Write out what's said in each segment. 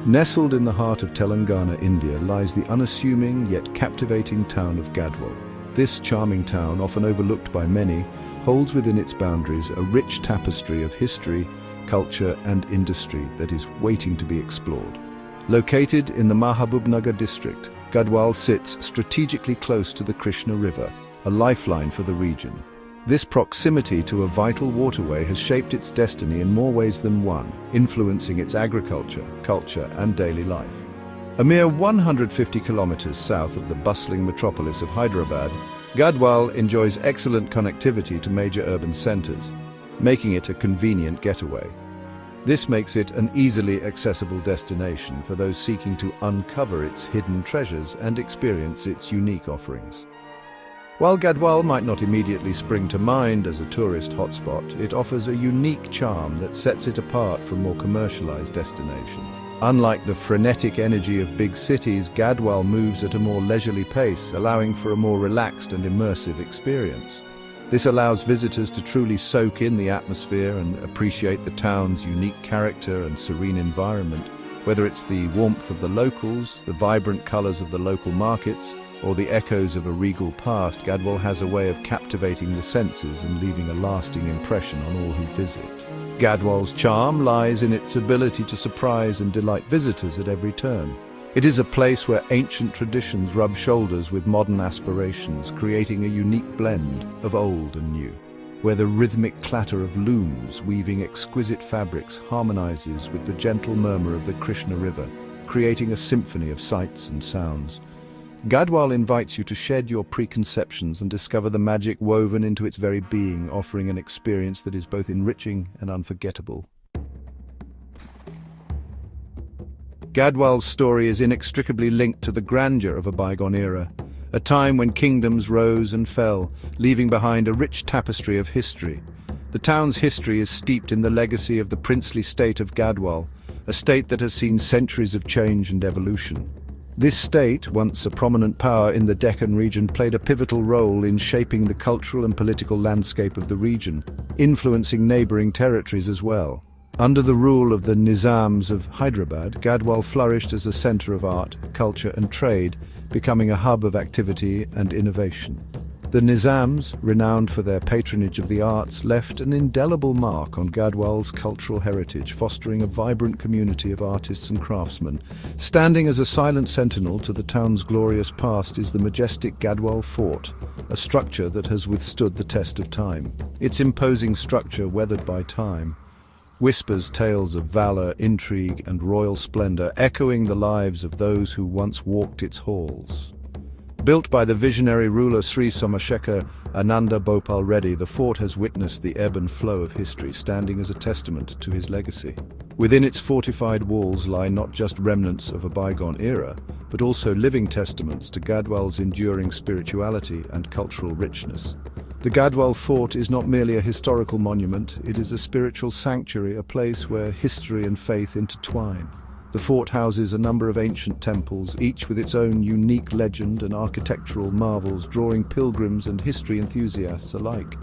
Nestled in the heart of Telangana, India, lies the unassuming yet captivating town of Gadwal. This charming town, often overlooked by many, holds within its boundaries a rich tapestry of history, culture and industry that is waiting to be explored. Located in the Mahabubnagar district, Gadwal sits strategically close to the Krishna River, a lifeline for the region. This proximity to a vital waterway has shaped its destiny in more ways than one, influencing its agriculture, culture and daily life. A mere 150 kilometers south of the bustling metropolis of Hyderabad, Gadwal enjoys excellent connectivity to major urban centers, making it a convenient getaway. This makes it an easily accessible destination for those seeking to uncover its hidden treasures and experience its unique offerings. While Gadwal might not immediately spring to mind as a tourist hotspot, it offers a unique charm that sets it apart from more commercialized destinations. Unlike the frenetic energy of big cities, Gadwal moves at a more leisurely pace, allowing for a more relaxed and immersive experience. This allows visitors to truly soak in the atmosphere and appreciate the town's unique character and serene environment. Whether it's the warmth of the locals, the vibrant colors of the local markets, or the echoes of a regal past, Gadwal has a way of captivating the senses and leaving a lasting impression on all who visit. Gadwal's charm lies in its ability to surprise and delight visitors at every turn. It is a place where ancient traditions rub shoulders with modern aspirations, creating a unique blend of old and new, where the rhythmic clatter of looms weaving exquisite fabrics harmonizes with the gentle murmur of the Krishna River, creating a symphony of sights and sounds. Gadwal invites you to shed your preconceptions and discover the magic woven into its very being, offering an experience that is both enriching and unforgettable. Gadwal's story is inextricably linked to the grandeur of a bygone era, a time when kingdoms rose and fell, leaving behind a rich tapestry of history. The town's history is steeped in the legacy of the princely state of Gadwal, a state that has seen centuries of change and evolution. This state, once a prominent power in the Deccan region, played a pivotal role in shaping the cultural and political landscape of the region, influencing neighboring territories as well. Under the rule of the Nizams of Hyderabad, Gadwal flourished as a center of art, culture and trade, becoming a hub of activity and innovation. The Nizams, renowned for their patronage of the arts, left an indelible mark on Gadwal's cultural heritage, fostering a vibrant community of artists and craftsmen. Standing as a silent sentinel to the town's glorious past is the majestic Gadwal Fort, a structure that has withstood the test of time. Its imposing structure, weathered by time, whispers tales of valor, intrigue, and royal splendor, echoing the lives of those who once walked its halls. Built by the visionary ruler Sri Somashekar Ananda Bhopal Reddy, the fort has witnessed the ebb and flow of history, standing as a testament to his legacy. Within its fortified walls lie not just remnants of a bygone era, but also living testaments to Gadwal's enduring spirituality and cultural richness. The Gadwal Fort is not merely a historical monument, it is a spiritual sanctuary, a place where history and faith intertwine. The fort houses a number of ancient temples, each with its own unique legend and architectural marvels, drawing pilgrims and history enthusiasts alike.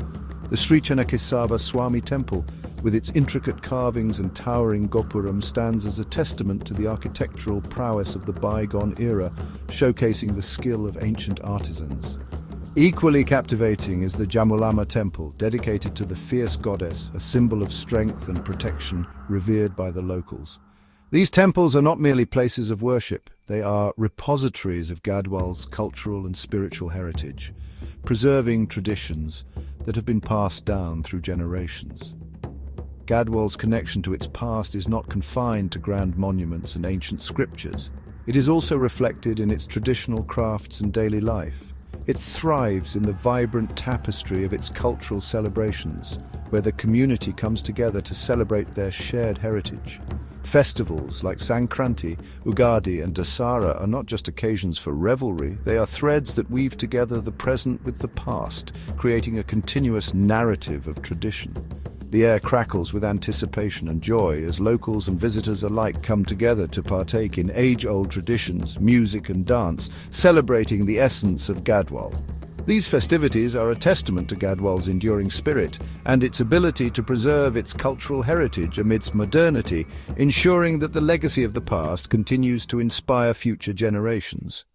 The Sri Channakesava Swami Temple, with its intricate carvings and towering gopuram, stands as a testament to the architectural prowess of the bygone era, showcasing the skill of ancient artisans. Equally captivating is the Jogulamba temple, dedicated to the fierce goddess, a symbol of strength and protection revered by the locals. These temples are not merely places of worship, they are repositories of Gadwal's cultural and spiritual heritage, preserving traditions that have been passed down through generations. Gadwal's connection to its past is not confined to grand monuments and ancient scriptures. It is also reflected in its traditional crafts and daily life. It thrives in the vibrant tapestry of its cultural celebrations, where the community comes together to celebrate their shared heritage. Festivals like Sankranti, Ugadi and Dasara are not just occasions for revelry, they are threads that weave together the present with the past, creating a continuous narrative of tradition. The air crackles with anticipation and joy as locals and visitors alike come together to partake in age-old traditions, music and dance, celebrating the essence of Gadwal. These festivities are a testament to Gadwal's enduring spirit and its ability to preserve its cultural heritage amidst modernity, ensuring that the legacy of the past continues to inspire future generations.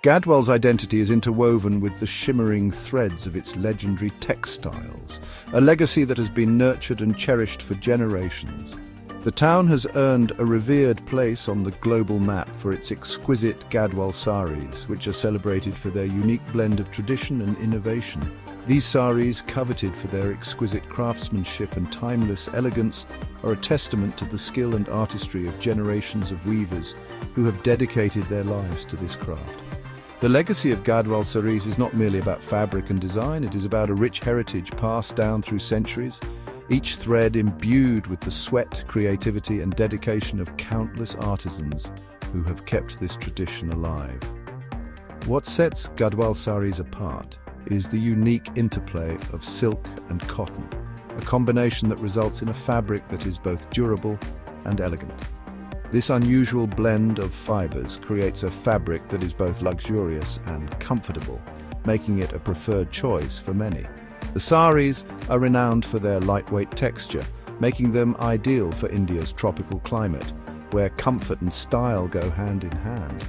Gadwal's identity is interwoven with the shimmering threads of its legendary textiles, a legacy that has been nurtured and cherished for generations. The town has earned a revered place on the global map for its exquisite Gadwal saris, which are celebrated for their unique blend of tradition and innovation. These saris, coveted for their exquisite craftsmanship and timeless elegance, are a testament to the skill and artistry of generations of weavers who have dedicated their lives to this craft. The legacy of Gadwal saris is not merely about fabric and design, it is about a rich heritage passed down through centuries, each thread imbued with the sweat, creativity and dedication of countless artisans who have kept this tradition alive. What sets Gadwal saris apart is the unique interplay of silk and cotton, a combination that results in a fabric that is both durable and elegant. This unusual blend of fibers creates a fabric that is both luxurious and comfortable, making it a preferred choice for many. The saris are renowned for their lightweight texture, making them ideal for India's tropical climate, where comfort and style go hand in hand.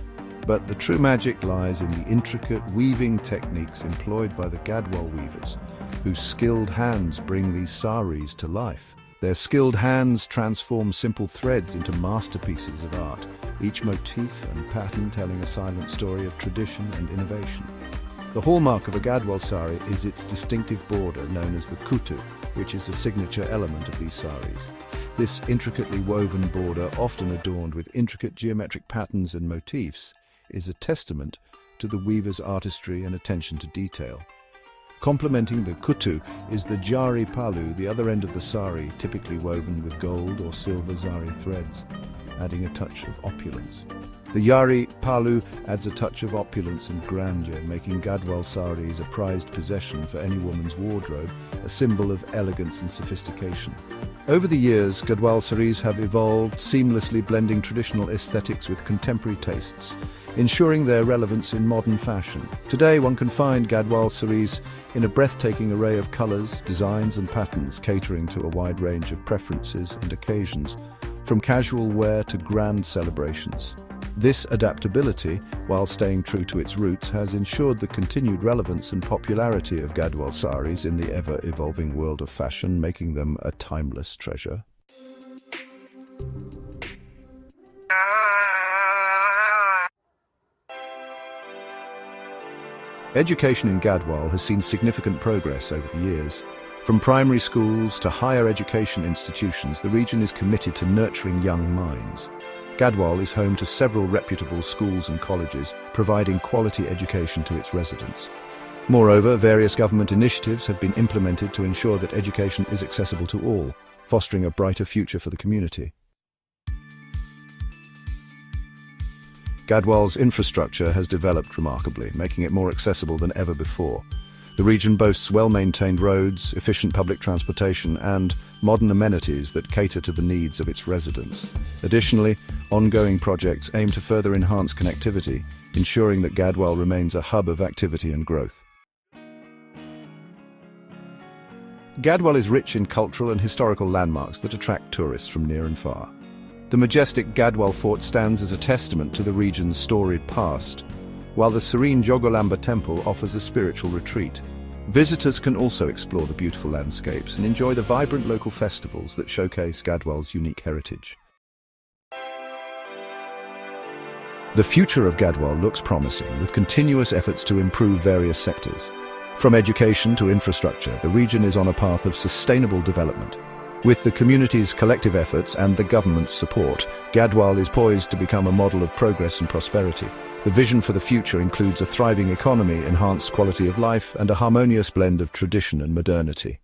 But the true magic lies in the intricate weaving techniques employed by the Gadwal weavers, whose skilled hands bring these saris to life. Their skilled hands transform simple threads into masterpieces of art, each motif and pattern telling a silent story of tradition and innovation. The hallmark of a Gadwal sari is its distinctive border known as the kutu, which is a signature element of these saris. This intricately woven border, often adorned with intricate geometric patterns and motifs, is a testament to the weaver's artistry and attention to detail. Complementing the kutu is the jari palu, the other end of the sari, typically woven with gold or silver zari threads, adding a touch of opulence. The jari palu adds a touch of opulence and grandeur, making Gadwal saris a prized possession for any woman's wardrobe, a symbol of elegance and sophistication. Over the years, Gadwal saris have evolved, seamlessly blending traditional aesthetics with contemporary tastes, ensuring their relevance in modern fashion. Today, one can find Gadwal saris in a breathtaking array of colors, designs and patterns, catering to a wide range of preferences and occasions, from casual wear to grand celebrations. This adaptability, while staying true to its roots, has ensured the continued relevance and popularity of Gadwal saris in the ever-evolving world of fashion, making them a timeless treasure. Education in Gadwal has seen significant progress over the years. From primary schools to higher education institutions, the region is committed to nurturing young minds. Gadwal is home to several reputable schools and colleges, providing quality education to its residents. Moreover, various government initiatives have been implemented to ensure that education is accessible to all, fostering a brighter future for the community. Gadwal's infrastructure has developed remarkably, making it more accessible than ever before. The region boasts well-maintained roads, efficient public transportation, and modern amenities that cater to the needs of its residents. Additionally, ongoing projects aim to further enhance connectivity, ensuring that Gadwal remains a hub of activity and growth. Gadwal is rich in cultural and historical landmarks that attract tourists from near and far. The majestic Gadwal fort stands as a testament to the region's storied past, while the serene Jogulamba temple offers a spiritual retreat. Visitors can also explore the beautiful landscapes and enjoy the vibrant local festivals that showcase Gadwal's unique heritage. The future of Gadwal looks promising, with continuous efforts to improve various sectors. From education to infrastructure, the region is on a path of sustainable development. With the community's collective efforts and the government's support, Gadwal is poised to become a model of progress and prosperity. The vision for the future includes a thriving economy, enhanced quality of life, and a harmonious blend of tradition and modernity.